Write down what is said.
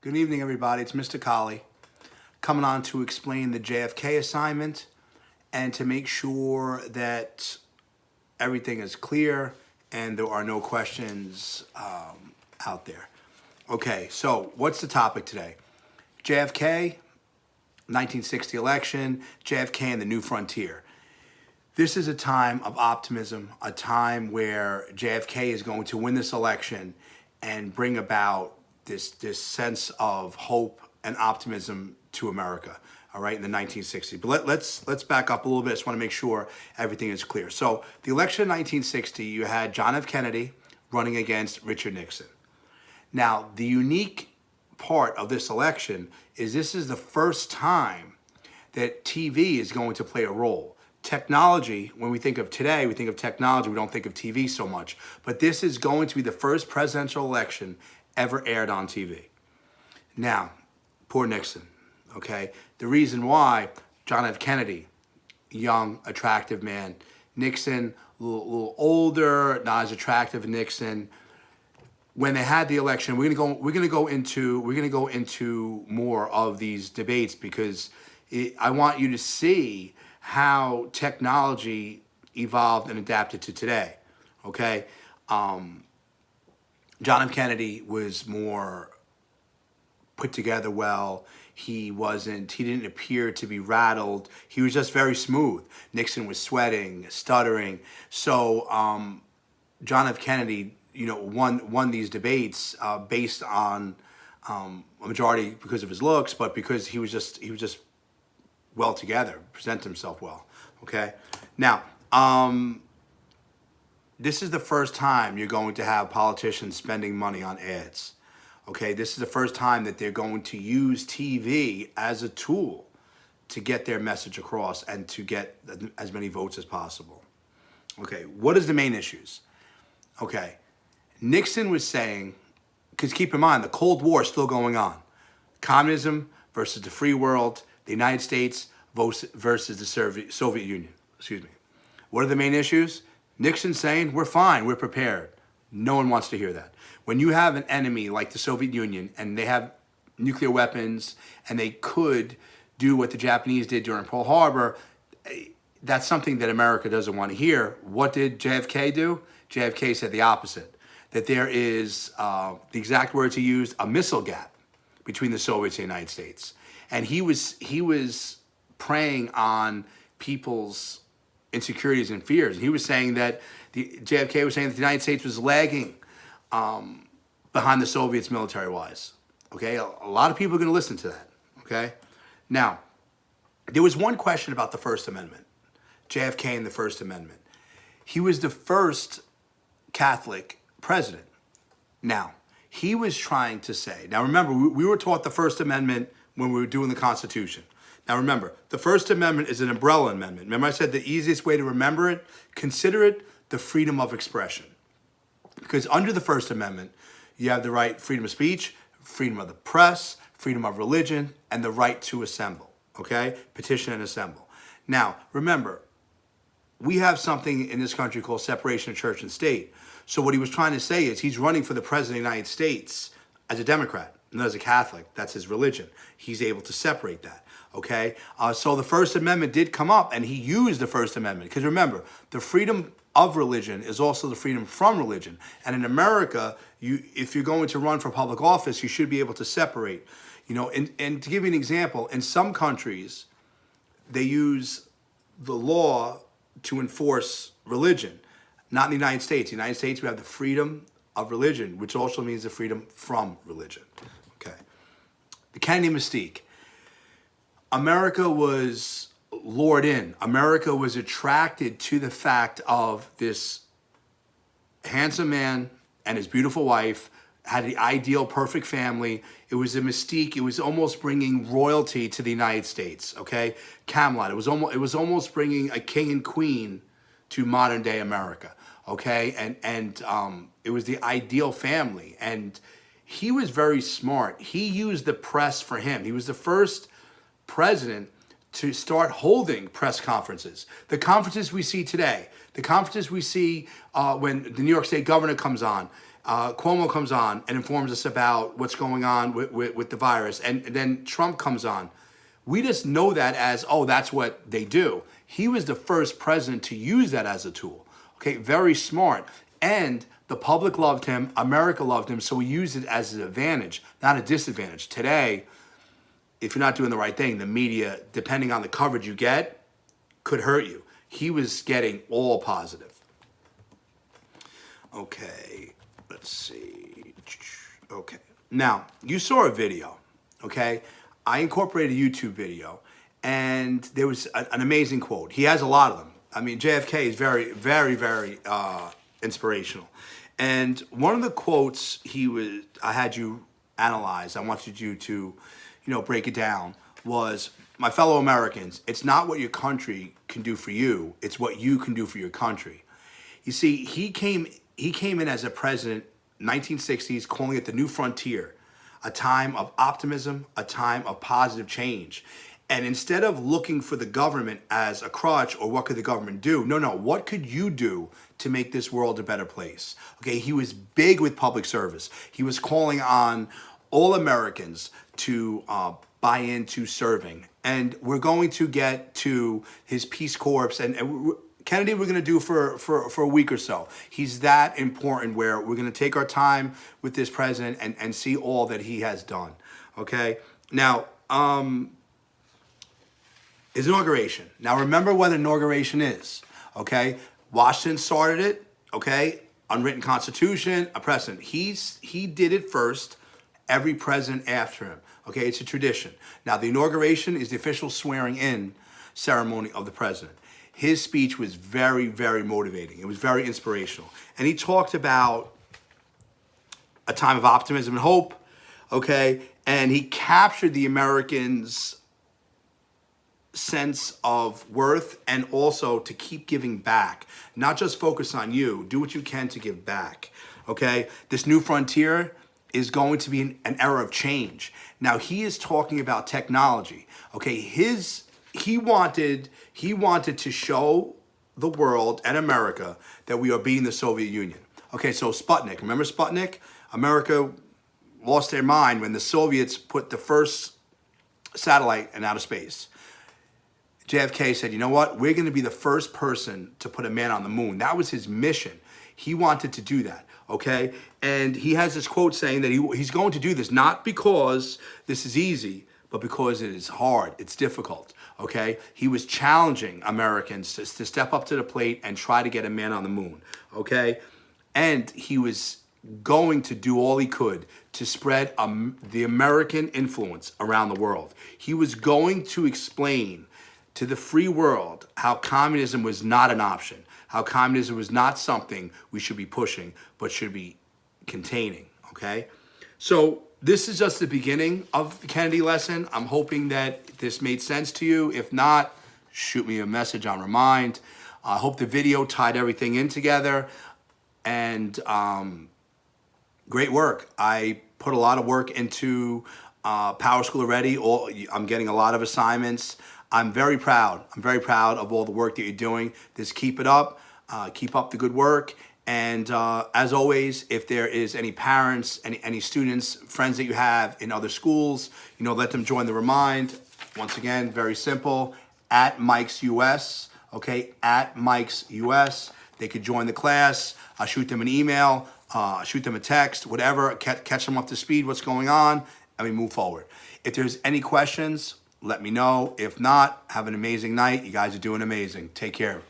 Good evening, everybody. It's Mr. Colley coming on to explain the JFK assignment and to make sure that everything is clear and there are no questions out there. Okay, so what's the topic today? JFK, 1960 election, JFK and the new frontier. This is a time of optimism, a time where JFK is going to win this election and bring about this sense of hope and optimism to America, all right, in the 1960s. But let's back up a little bit. I just want to make sure everything is clear. So the election in 1960, you had John F. Kennedy running against Richard Nixon. Now, the unique part of this election is this is the first time that TV is going to play a role. Technology, when we think of today, we think of technology, we don't think of TV so much. But this is going to be the first presidential election ever aired on TV. Now, poor Nixon, okay? The reason why, John F. Kennedy, young, attractive man. Nixon, a little older, not as attractive as Nixon. When they had the election, we're gonna go into more of these debates because I want you to see how technology evolved and adapted to today, okay? John F. Kennedy was more put together well. He didn't appear to be rattled. He was just very smooth. Nixon was sweating, stuttering. So John F. Kennedy, won these debates based on a majority because of his looks, but because he was just well together, present himself well. Okay, now this is the first time you're going to have politicians spending money on ads. Okay, this is the first time that they're going to use TV as a tool to get their message across and to get as many votes as possible. Okay, what is the main issues? Okay, Nixon was saying, because keep in mind, the Cold War is still going on. Communism versus the free world, the United States versus the Soviet Union. Excuse me. What are the main issues? Nixon saying, we're fine, we're prepared. No one wants to hear that. When you have an enemy like the Soviet Union and they have nuclear weapons and they could do what the Japanese did during Pearl Harbor, that's something that America doesn't want to hear. What did JFK do? JFK said the opposite, that there is, the exact words he used, a missile gap between the Soviets and the United States. And he was preying on people's insecurities and fears. He was saying that JFK was saying that the United States was lagging behind the Soviets military-wise. Okay, a lot of people are going to listen to that. Okay, now there was one question about the First Amendment, JFK and the First Amendment. He was the first Catholic president. Now he was trying to say. Now remember, we were taught the First Amendment when we were doing the Constitution. Now remember, the First Amendment is an umbrella amendment. Remember I said the easiest way to remember it? Consider it the freedom of expression. Because under the First Amendment, you have the right freedom of speech, freedom of the press, freedom of religion, and the right to assemble, okay? Petition and assemble. Now, remember, we have something in this country called separation of church and state. So what he was trying to say is he's running for the president of the United States as a Democrat, not as a Catholic. That's his religion. He's able to separate that. Okay, so the First Amendment did come up, and he used the First Amendment. Because remember, the freedom of religion is also the freedom from religion. And in America, if you're going to run for public office, you should be able to separate. And to give you an example, in some countries, they use the law to enforce religion. Not in the United States. In the United States, we have the freedom of religion, which also means the freedom from religion. Okay, the Kennedy mystique. America was lured in. America was attracted to the fact of this handsome man and his beautiful wife, had the ideal perfect family. It was a mystique. It was almost bringing royalty to the United States, okay? Camelot. It was almost bringing a king and queen to modern day America, okay? And it was the ideal family. And he was very smart. He used the press for him. He was the first president to start holding press conferences. The conferences we see today, the conferences we see when the New York State governor comes on, Cuomo comes on and informs us about what's going on with the virus. And then Trump comes on. We just know that as, oh, that's what they do. He was the first president to use that as a tool. Okay, very smart. And the public loved him. America loved him. So we used it as an advantage, not a disadvantage. Today, if you're not doing the right thing, the media, depending on the coverage you get, could hurt you. He was getting all positive. Okay, let's see. Okay, now you saw a video, okay? I incorporated a YouTube video, and there was an amazing quote. He has a lot of them. I mean, JFK is very, very, very inspirational. And one of the quotes I had you analyze, I wanted you to, break it down, was, my fellow Americans, it's not what your country can do for you, it's what you can do for your country. You see, he came in as a president, 1960s, calling it the new frontier, a time of optimism, a time of positive change. And instead of looking for the government as a crutch or what could the government do, no, what could you do to make this world a better place? Okay, he was big with public service. He was calling on all Americans to buy into serving. And we're going to get to his Peace Corps and Kennedy we're going to do for a week or so. He's that important where we're going to take our time with this president and see all that he has done. Okay? Now, his inauguration. Now, remember what an inauguration is. Okay? Washington started it. Okay? Unwritten Constitution, a precedent. He did it first. Every president after him. Okay? It's a tradition. Now, the inauguration is the official swearing in ceremony of the president. His speech was very, very motivating. It was very inspirational. And he talked about a time of optimism and hope, okay? And he captured the Americans' sense of worth and also to keep giving back. Not just focus on you. Do what you can to give back, okay? This new frontier is going to be an era of change. Now, he is talking about technology, okay? He wanted to show the world and America that we are beating the Soviet Union. Okay, so Sputnik, remember Sputnik? America lost their mind when the Soviets put the first satellite in outer space. JFK said, you know what? We're going to be the first person to put a man on the moon. That was his mission. He wanted to do that, okay? And he has this quote saying that he's going to do this not because this is easy, but because it is hard, it's difficult, okay? He was challenging Americans to step up to the plate and try to get a man on the moon, okay? And he was going to do all he could to spread the American influence around the world. He was going to explain to the free world how communism was not an option, how communism was not something we should be pushing, but should be containing, okay? So this is just the beginning of the Kennedy lesson. I'm hoping that this made sense to you. If not, shoot me a message on Remind. I hope the video tied everything in together. And great work. I put a lot of work into Power School already. I'm getting a lot of assignments. I'm very proud. I'm very proud of all the work that you're doing. Just keep it up. Keep up the good work. And as always, if there is any parents, any students, friends that you have in other schools, let them join the Remind. Once again, very simple, at Mike's US, okay, at Mike's US. They could join the class. I'll shoot them an email, shoot them a text, whatever, catch them up to speed, what's going on, and we move forward. If there's any questions, let me know. If not, have an amazing night. You guys are doing amazing. Take care.